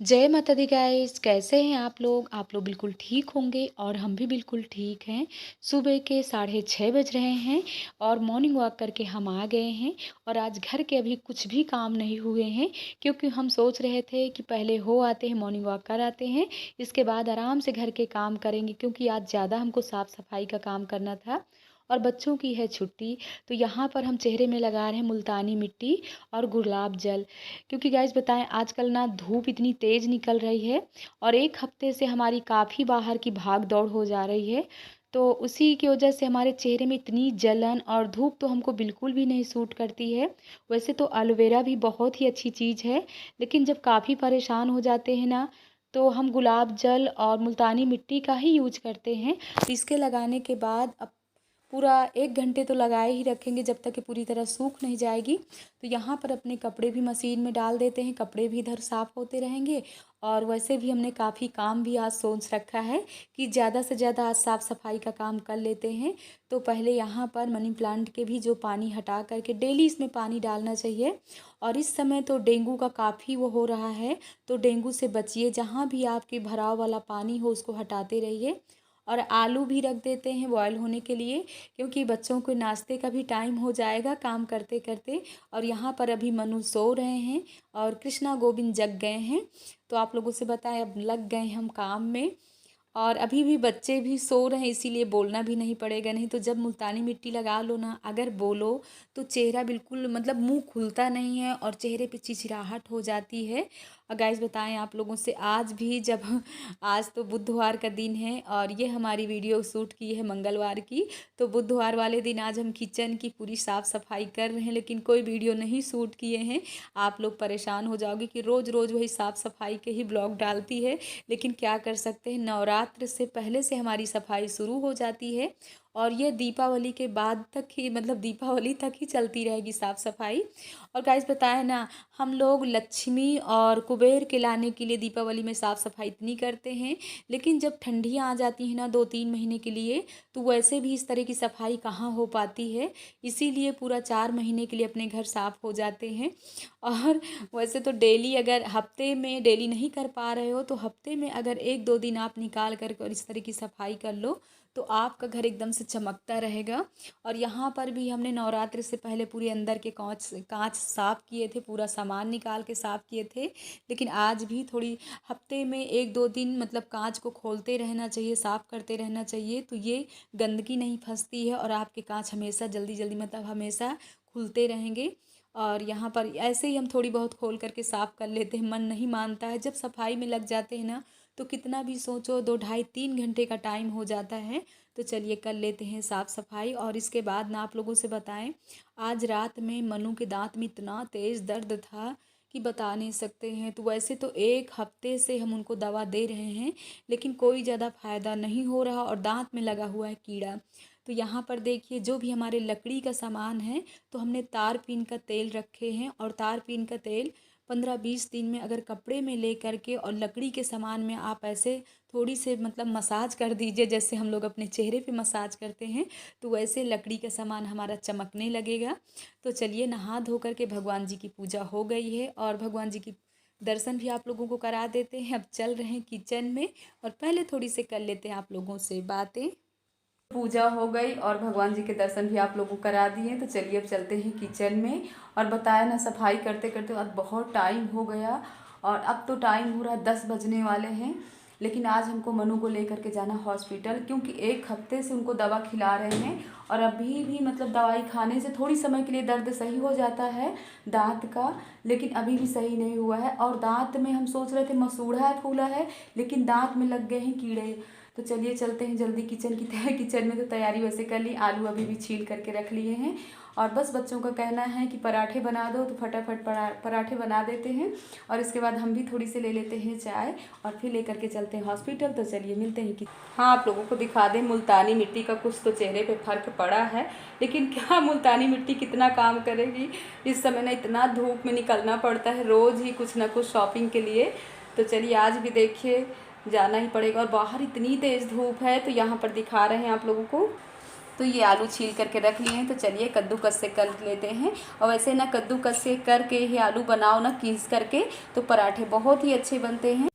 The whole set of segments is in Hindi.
जय माता दी गाइस, कैसे हैं आप लोग? आप लोग बिल्कुल ठीक होंगे और हम भी बिल्कुल ठीक हैं। सुबह के 6:30 बज रहे हैं और मॉर्निंग वॉक करके हम आ गए हैं और आज घर के अभी कुछ भी काम नहीं हुए हैं क्योंकि हम सोच रहे थे कि पहले हो आते हैं, मॉर्निंग वॉक कर आते हैं, इसके बाद आराम से घर के काम करेंगे क्योंकि आज ज़्यादा हमको साफ-सफाई का काम करना था और बच्चों की है छुट्टी। तो यहाँ पर हम चेहरे में लगा रहे हैं मुल्तानी मिट्टी और गुलाब जल। क्योंकि गाइस बताएं आजकल ना धूप इतनी तेज़ निकल रही है और एक हफ्ते से हमारी काफ़ी बाहर की भाग दौड़ हो जा रही है। तो उसी की वजह से हमारे चेहरे में इतनी जलन और धूप तो हमको बिल्कुल भी नहीं सूट करती है। वैसे तो एलोवेरा भी बहुत ही अच्छी चीज़ है, लेकिन जब काफ़ी परेशान हो जाते हैं ना, तो हम गुलाब जल और मुल्तानी मिट्टी का ही यूज करते हैं। तो इसके लगाने के बाद अब पूरा 1 घंटे तो लगाए ही रखेंगे जब तक कि पूरी तरह सूख नहीं जाएगी। तो यहाँ पर अपने कपड़े भी मशीन में डाल देते हैं, कपड़े भी इधर साफ़ होते रहेंगे और वैसे भी हमने काफ़ी काम भी आज सोच रखा है कि ज़्यादा से ज़्यादा आज साफ़ सफाई का काम कर लेते हैं। तो पहले यहाँ पर मनी प्लांट के भी जो पानी हटा करके डेली इसमें पानी डालना चाहिए। और इस समय तो डेंगू का काफ़ी वो हो रहा है, तो डेंगू से बचिए। जहाँ भी आपके भराव वाला पानी हो उसको हटाते रहिए। और आलू भी रख देते हैं बॉयल होने के लिए क्योंकि बच्चों को नाश्ते का भी टाइम हो जाएगा काम करते करते। और यहाँ पर अभी मनु सो रहे हैं और कृष्णा गोविंद जग गए हैं। तो आप लोगों से बताएं अब लग गए हम काम में और अभी भी बच्चे भी सो रहे हैं, इसीलिए बोलना भी नहीं पड़ेगा। नहीं तो जब मुल्तानी मिट्टी लगा लो ना, अगर बोलो तो चेहरा बिल्कुल मतलब मुंह खुलता नहीं है और चेहरे पे चिचिराहट हो जाती है। और गाइस बताएं आप लोगों से, आज भी जब आज तो बुधवार का दिन है और ये हमारी वीडियो शूट की है मंगलवार की। तो बुधवार वाले दिन आज हम किचन की पूरी साफ़ सफाई कर रहे हैं, लेकिन कोई वीडियो नहीं शूट किए हैं। आप लोग परेशान हो जाओगे कि रोज़ रोज़ वही साफ़ सफाई के ही ब्लॉग डालती है, लेकिन क्या कर सकते हैं, नवरात्र से पहले से हमारी सफाई शुरू हो जाती है और ये दीपावली के बाद तक ही मतलब दीपावली तक ही चलती रहेगी साफ़ सफाई। और गाइस बताएं ना, हम लोग लक्ष्मी और कुबेर के लाने के लिए दीपावली में साफ़ सफाई इतनी करते हैं, लेकिन जब ठंडियाँ आ जाती हैं ना 2-3 महीने के लिए, तो वैसे भी इस तरह की सफाई कहाँ हो पाती है। इसीलिए पूरा 4 महीने के लिए अपने घर साफ़ हो जाते हैं। और वैसे तो डेली अगर हफ्ते में डेली नहीं कर पा रहे हो तो हफ्ते में अगर 1-2 दिन आप निकाल कर और इस तरह की सफाई कर लो तो आपका घर एकदम से चमकता रहेगा। और यहाँ पर भी हमने नवरात्र से पहले पूरे अंदर के कांच कांच साफ़ किए थे, पूरा सामान निकाल के साफ़ किए थे। लेकिन आज भी थोड़ी हफ्ते में 1-2 दिन मतलब कांच को खोलते रहना चाहिए, साफ़ करते रहना चाहिए, तो ये गंदगी नहीं फंसती है और आपके कांच हमेशा जल्दी जल्दी मतलब हमेशा खुलते रहेंगे। और यहाँ पर ऐसे ही हम थोड़ी बहुत खोल करके साफ़ कर लेते हैं, मन नहीं मानता है। जब सफाई में लग जाते हैं ना, तो कितना भी सोचो 2 ढाई 3 घंटे का टाइम हो जाता है। तो चलिए कर लेते हैं साफ़ सफाई। और इसके बाद ना आप लोगों से बताएं, आज रात में मनु के दांत में इतना तेज़ दर्द था कि बता नहीं सकते हैं। तो वैसे तो 1 हफ्ते से हम उनको दवा दे रहे हैं, लेकिन कोई ज़्यादा फ़ायदा नहीं हो रहा और दांत में लगा हुआ है कीड़ा। तो यहाँ पर देखिए जो भी हमारे लकड़ी का सामान है, तो हमने तार पीन का तेल रखे हैं और तार पीन का तेल 15-20 दिन में अगर कपड़े में ले करके और लकड़ी के सामान में आप ऐसे थोड़ी से मतलब मसाज कर दीजिए, जैसे हम लोग अपने चेहरे पे मसाज करते हैं, तो वैसे लकड़ी का सामान हमारा चमकने लगेगा। तो चलिए नहा धो करके भगवान जी की पूजा हो गई है और भगवान जी की दर्शन भी आप लोगों को करा देते हैं। अब चल रहे हैं किचन में और पहले थोड़ी से कर लेते हैं आप लोगों से बातें। पूजा हो गई और भगवान जी के दर्शन भी आप लोगों को करा दिए। तो चलिए अब चलते हैं किचन में। और बताया ना, सफाई करते करते अब बहुत टाइम हो गया और अब तो टाइम हो रहा है 10 बजने वाले हैं। लेकिन आज हमको मनु को लेकर के जाना हॉस्पिटल, क्योंकि 1 हफ्ते से उनको दवा खिला रहे हैं और अभी भी मतलब दवाई खाने से थोड़ी समय के लिए दर्द सही हो जाता है दांत का, लेकिन अभी भी सही नहीं हुआ है। और दांत में हम सोच रहे थे मसूड़ा है फूला है, लेकिन दांत में लग गए हैं कीड़े। तो चलिए चलते हैं जल्दी किचन की तैयारी। किचन में तो तैयारी वैसे कर ली, आलू अभी भी छील करके रख लिए हैं और बस बच्चों का कहना है कि पराठे बना दो, तो फटाफट पराठे बना देते हैं और इसके बाद हम भी थोड़ी सी ले लेते हैं चाय और फिर लेकर के चलते हैं हॉस्पिटल। तो चलिए मिलते हैं कि हाँ आप लोगों को दिखा दें, मुल्तानी मिट्टी का कुछ तो चेहरे पे फ़र्क पड़ा है, लेकिन क्या मुल्तानी मिट्टी कितना काम करेगी। इस समय ना इतना धूप में निकलना पड़ता है रोज़ ही कुछ ना कुछ शॉपिंग के लिए। तो चलिए आज भी देखिए जाना ही पड़ेगा और बाहर इतनी तेज़ धूप है। तो यहाँ पर दिखा रहे हैं आप लोगों को, तो ये आलू छील करके रख लिए हैं। तो चलिए कद्दूकस से कर लेते हैं। और वैसे ना कद्दूकस से करके ही आलू बनाओ ना कीस करके, तो पराठे बहुत ही अच्छे बनते हैं।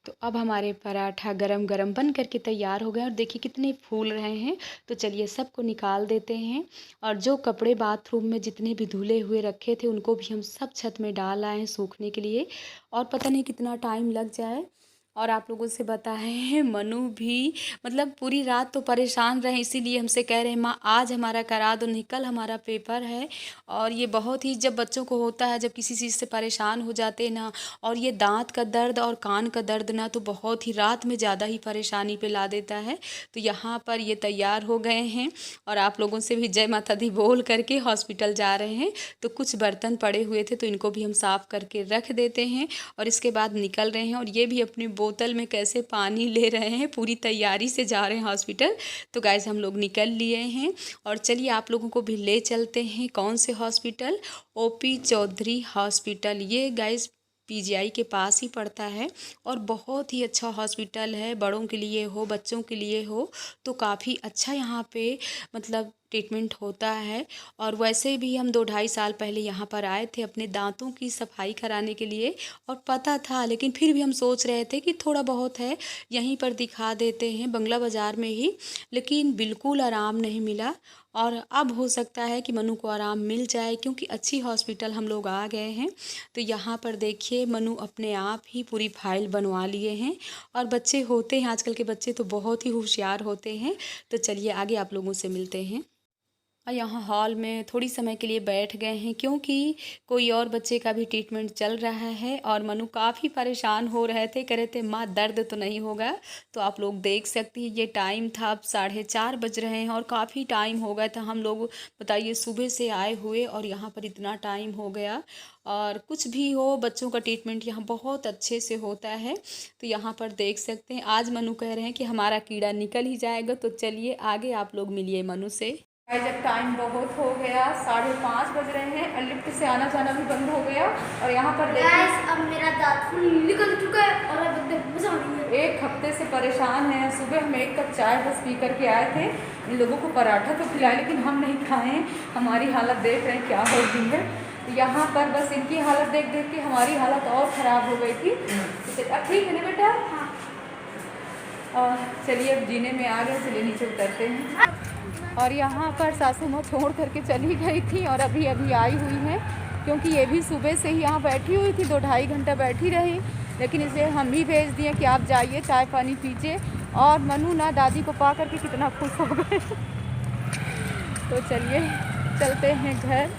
तो अब हमारे पराठा गरम गरम बन करके तैयार हो गए और देखिए कितने फूल रहे हैं। तो चलिए सबको निकाल देते हैं और जो कपड़े बाथरूम में जितने भी धुले हुए रखे थे उनको भी हम सब छत में डाल आए हैं सूखने के लिए। और पता नहीं कितना टाइम लग जाए। और आप लोगों से बताए हैं मनु भी मतलब पूरी रात तो परेशान रहे, इसीलिए हमसे कह रहे हैं माँ आज हमारा करा दो, नहीं कल हमारा पेपर है। और ये बहुत ही जब बच्चों को होता है, जब किसी चीज़ से परेशान हो जाते हैं ना, और ये दांत का दर्द और कान का दर्द ना तो बहुत ही रात में ज़्यादा ही परेशानी पे ला देता है। तो यहाँ पर ये तैयार हो गए हैं और आप लोगों से भी जय माता दी बोल करके हॉस्पिटल जा रहे हैं। तो कुछ बर्तन पड़े हुए थे तो इनको भी हम साफ़ करके रख देते हैं और इसके बाद निकल रहे हैं। और ये भी अपनी बोतल में कैसे पानी ले रहे हैं, पूरी तैयारी से जा रहे हैं हॉस्पिटल। तो गाइस हम लोग निकल लिए हैं और चलिए आप लोगों को भी ले चलते हैं। कौन से हॉस्पिटल? OP Chaudhary hospital. ये गाइस पीजीआई के पास ही पड़ता है और बहुत ही अच्छा हॉस्पिटल है। बड़ों के लिए हो, बच्चों के लिए हो, तो काफ़ी अच्छा यहाँ पे मतलब ट्रीटमेंट होता है। और वैसे भी हम 2-2.5 साल पहले यहाँ पर आए थे अपने दांतों की सफाई कराने के लिए। और पता था लेकिन फिर भी हम सोच रहे थे कि थोड़ा बहुत है यहीं पर दिखा देते हैं बंगला बाज़ार में ही, लेकिन बिल्कुल आराम नहीं मिला। और अब हो सकता है कि मनु को आराम मिल जाए क्योंकि अच्छी हॉस्पिटल हम लोग आ गए हैं। तो यहाँ पर देखिए मनु अपने आप ही पूरी फाइल बनवा लिए हैं। और बच्चे होते हैं, आजकल के बच्चे तो बहुत ही होशियार होते हैं। तो चलिए आगे आप लोगों से मिलते हैं। और यहाँ हॉल में थोड़ी समय के लिए बैठ गए हैं क्योंकि कोई और बच्चे का भी ट्रीटमेंट चल रहा है। और मनु काफ़ी परेशान हो रहे थे, कह रहे थे माँ दर्द तो नहीं होगा। तो आप लोग देख सकती हैं ये टाइम था, अब 4:30 बज रहे हैं और काफ़ी टाइम हो गया था। हम लोग बताइए सुबह से आए हुए और यहाँ पर इतना टाइम हो गया। और कुछ भी हो बच्चों का ट्रीटमेंट यहाँ बहुत अच्छे से होता है। तो यहाँ पर देख सकते हैं आज मनु कह रहे हैं कि हमारा कीड़ा निकल ही जाएगा। तो चलिए आगे आप लोग मिलिए मनु से। जब टाइम बहुत हो गया, 5:30 बज रहे हैं और लिफ्ट से आना जाना भी बंद हो गया। और यहाँ पर देखिए अब मेरा दांत फुल निकल चुका है और अब एकदम मजा आ रही है। 1 हफ्ते से परेशान हैं। सुबह हम 1 कप चाय बस पी करके आए थे। इन लोगों को पराठा तो खिलाए लेकिन हम नहीं खाए। हमारी हालत देख रहे हैं क्या हो गई है। तो यहाँ पर बस इनकी हालत देख देख के हमारी हालत और ख़राब हो गई थी। तो अब ठीक है ना बेटा? हाँ। और चलिए अब जीने में आ गए, चलिए नीचे उतरते हैं। और यहाँ पर सासू माँ छोड़ करके चली गई थी और अभी अभी आई हुई हैं क्योंकि ये भी सुबह से ही यहाँ बैठी हुई थी, 2-2.5 घंटा बैठी रही। लेकिन इसे हम ही भेज दिए कि आप जाइए चाय पानी पीजिए। और मनु ना दादी को पा करके कितना खुश हो गए। तो चलिए चलते हैं घर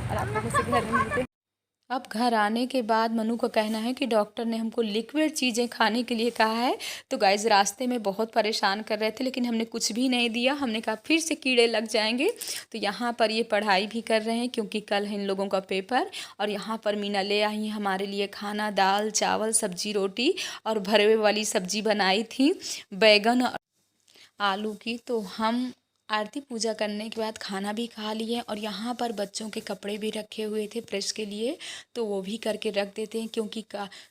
और आप लोगों से घर में मिलते हैं। अब घर आने के बाद मनु का कहना है कि डॉक्टर ने हमको लिक्विड चीज़ें खाने के लिए कहा है। तो गाइस रास्ते में बहुत परेशान कर रहे थे लेकिन हमने कुछ भी नहीं दिया। हमने कहा फिर से कीड़े लग जाएंगे। तो यहाँ पर ये पढ़ाई भी कर रहे हैं क्योंकि कल है इन लोगों का पेपर। और यहाँ पर मीना ले आई हैं हमारे लिए खाना, दाल चावल सब्जी रोटी और भरवे वाली सब्जी बनाई थी बैगन और आलू की। तो हम आरती पूजा करने के बाद खाना भी खा लिए और यहाँ पर बच्चों के कपड़े भी रखे हुए थे प्रेस के लिए, तो वो भी करके रख देते हैं क्योंकि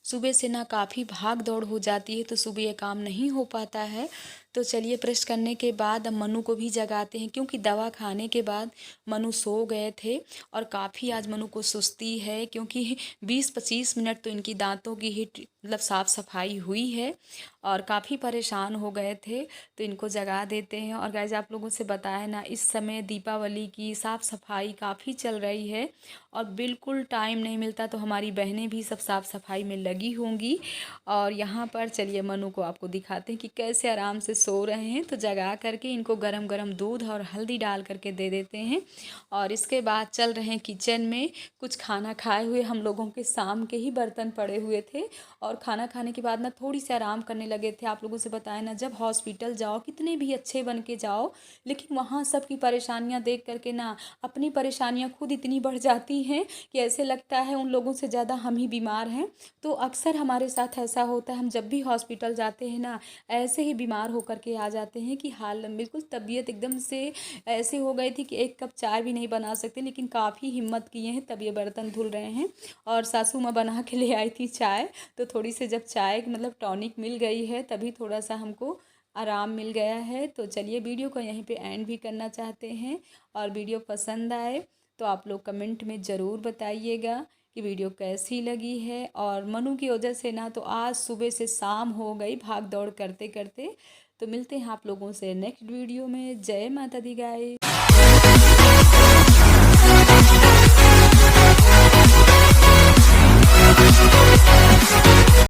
सुबह से ना काफ़ी भाग दौड़ हो जाती है तो सुबह ये काम नहीं हो पाता है। तो चलिए प्रेस करने के बाद अब मनु को भी जगाते हैं क्योंकि दवा खाने के बाद मनु सो गए थे। और काफ़ी आज मनु को सुस्ती है क्योंकि 20-25 मिनट तो इनकी दांतों की ही मतलब साफ़ सफाई हुई है और काफ़ी परेशान हो गए थे। तो इनको जगा देते हैं। और गाइस आप लोगों से बताया ना इस समय दीपावली की साफ़ सफाई काफ़ी चल रही है और बिल्कुल टाइम नहीं मिलता। तो हमारी बहनें भी सब साफ़ सफाई में लगी होंगी। और यहाँ पर चलिए मनु को आपको दिखाते हैं कि कैसे आराम से सो रहे हैं। तो जगा करके इनको गरम गरम दूध और हल्दी डाल करके दे देते हैं। और इसके बाद चल रहे हैं किचन में। कुछ खाना खाए हुए हम लोगों के शाम के ही बर्तन पड़े हुए थे और खाना खाने के बाद ना थोड़ी सी आराम करने लगे थे। आप लोगों से बताया ना जब हॉस्पिटल जाओ कितने भी अच्छे बन के जाओ लेकिन वहाँ सबकी परेशानियाँ देख करके ना अपनी परेशानियाँ खुद इतनी बढ़ जाती हैं कि ऐसे लगता है उन लोगों से ज़्यादा हम ही बीमार हैं। तो अक्सर हमारे साथ ऐसा होता है, हम जब भी हॉस्पिटल जाते हैं ना ऐसे ही बीमार होकर करके आ जाते हैं कि हाल बिल्कुल तबीयत एकदम से ऐसे हो गई थी कि एक कप चाय भी नहीं बना सकते, लेकिन काफ़ी हिम्मत किए हैं, तब ये बर्तन धुल रहे हैं। और सासू माँ बना के ले आई थी चाय, तो थोड़ी सी जब चाय मतलब टॉनिक मिल गई है तभी थोड़ा सा हमको आराम मिल गया है। तो चलिए वीडियो को यहीं पे एंड भी करना चाहते हैं, और वीडियो पसंद आए तो आप लोग कमेंट में ज़रूर बताइएगा कि वीडियो कैसी लगी है। और मनु की वजह से ना तो आज सुबह से शाम हो गई भाग दौड़ करते करते। तो मिलते हैं आप लोगों से नेक्स्ट वीडियो में। जय माता दी गाइस।